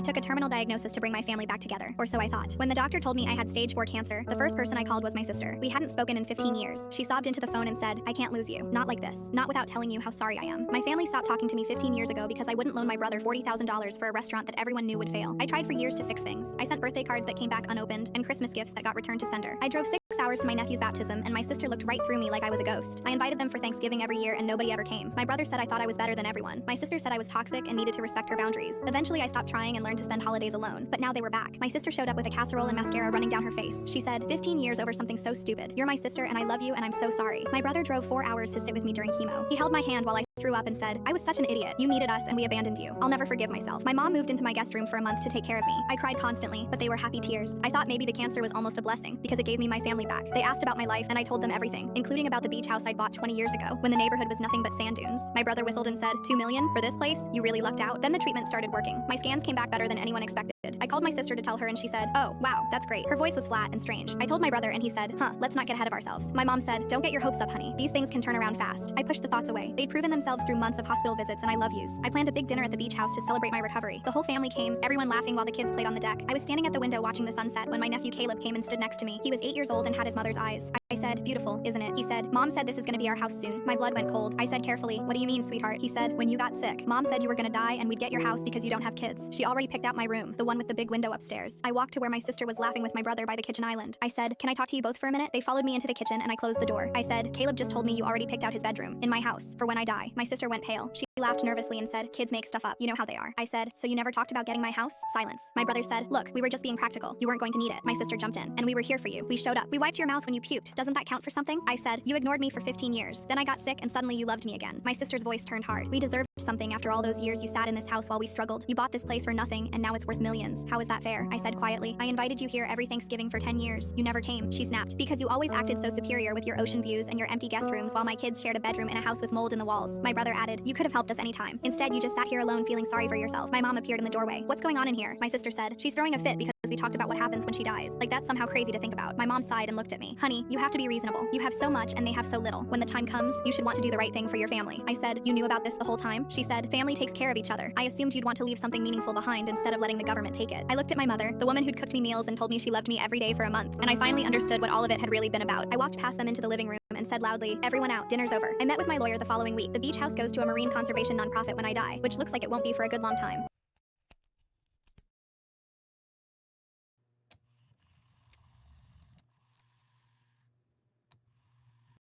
took a terminal diagnosis to bring my family back together, or so I thought. When the doctor told me I had stage 4 cancer, the first person I called was my sister. We hadn't spoken in 15 years. She sobbed into the phone and said, "I can't lose you. Not like this. Not without telling you how sorry I am. My family stopped talking to me 15 years ago because I wouldn't loan my brother $40,000 for a restaurant that everyone knew would fail. I tried for years to fix things. I sent birthday cards that came back unopened and Christmas gifts that got returned to sender. I drove 6 hours to my nephew's baptism and my sister looked right through me like I was a ghost. I invited them for Thanksgiving every year and nobody ever came. My brother said I thought I was better than everyone. My sister said I was toxic and needed to respect her boundaries. Eventually I stopped trying and learned to spend holidays alone, but now they were back. My sister showed up with a casserole and mascara running down her face. She said, 15 years over something so stupid. You're my sister and I love you and I'm so sorry. My brother drove 4 hours to sit with me during chemo. He held my hand while I threw up and said, I was such an idiot. You needed us and we abandoned you. I'll never forgive myself. My mom moved into my guest room for a month to take care of me. I cried constantly, but they were happy tears. I thought maybe the cancer was almost a blessing because it gave me my family back. They asked about my life and I told them everything, including about the beach house I'd bought 20 years ago when the neighborhood was nothing but sand dunes. My brother whistled and said, $2 million for this place? You really lucked out. Then the treatment started working. My scans came back better than anyone expected. I called my sister to tell her and she said, oh, wow, that's great. Her voice was flat and strange. I told my brother and he said, let's not get ahead of ourselves. My mom said, don't get your hopes up, honey. These things can turn around fast. I pushed the thoughts away. They'd proven themselves through months of hospital visits and I love yous. I planned a big dinner at the beach house to celebrate my recovery. The whole family came, everyone laughing while the kids played on the deck. I was standing at the window watching the sunset when my nephew Caleb came and stood next to me. He was 8 years old and had his mother's eyes. I said, beautiful, isn't it? He said, Mom said this is gonna be our house soon. My blood went cold. I said carefully, what do you mean, sweetheart? He said, when you got sick. Mom said you were gonna die and we'd get your house because you don't have kids. She already picked out my room, the one with the big window upstairs. I walked to where my sister was laughing with my brother by the kitchen island. I said, can I talk to you both for a minute? They followed me into the kitchen and I closed the door. I said, Caleb just told me you already picked out his bedroom in my house for when I die. My sister went pale. She laughed nervously and said, kids make stuff up. You know how they are. I said, so you never talked about getting my house? Silence. My brother said, look, we were just being practical. You weren't going to need it. My sister jumped in, and we were here for you. We showed up. We wiped your mouth when you puked. Doesn't that count for something? I said, you ignored me for 15 years. Then I got sick and suddenly you loved me again. My sister's voice turned hard. We deserved something after all those years you sat in this house while we struggled. You bought this place for nothing and now it's worth millions. How is that fair? I said quietly. I invited you here every Thanksgiving for 10 years. You never came. She snapped. Because you always acted so superior with your ocean views and your empty guest rooms while my kids shared a bedroom in a house with mold in the walls. My brother added, you could have helped us anytime. Instead, you just sat here alone feeling sorry for yourself. My mom appeared in the doorway. What's going on in here? My sister said, she's throwing a fit because we talked about what happens when she dies. Like that's somehow crazy to think about. My mom sighed and looked at me. Honey, you have to be reasonable. You have so much and they have so little. When the time comes, you should want to do the right thing for your family. I said, you knew about this the whole time? She said, family takes care of each other. I assumed you'd want to leave something meaningful behind instead of letting the government take it. I looked at my mother, the woman who'd cooked me meals and told me she loved me every day for a month, and I finally understood what all of it had really been about. I walked past them into the living room and said loudly, everyone out, dinner's over. I met with my lawyer the following week. The beach house goes to a marine conservation nonprofit when I die, which looks like it won't be for a good long time.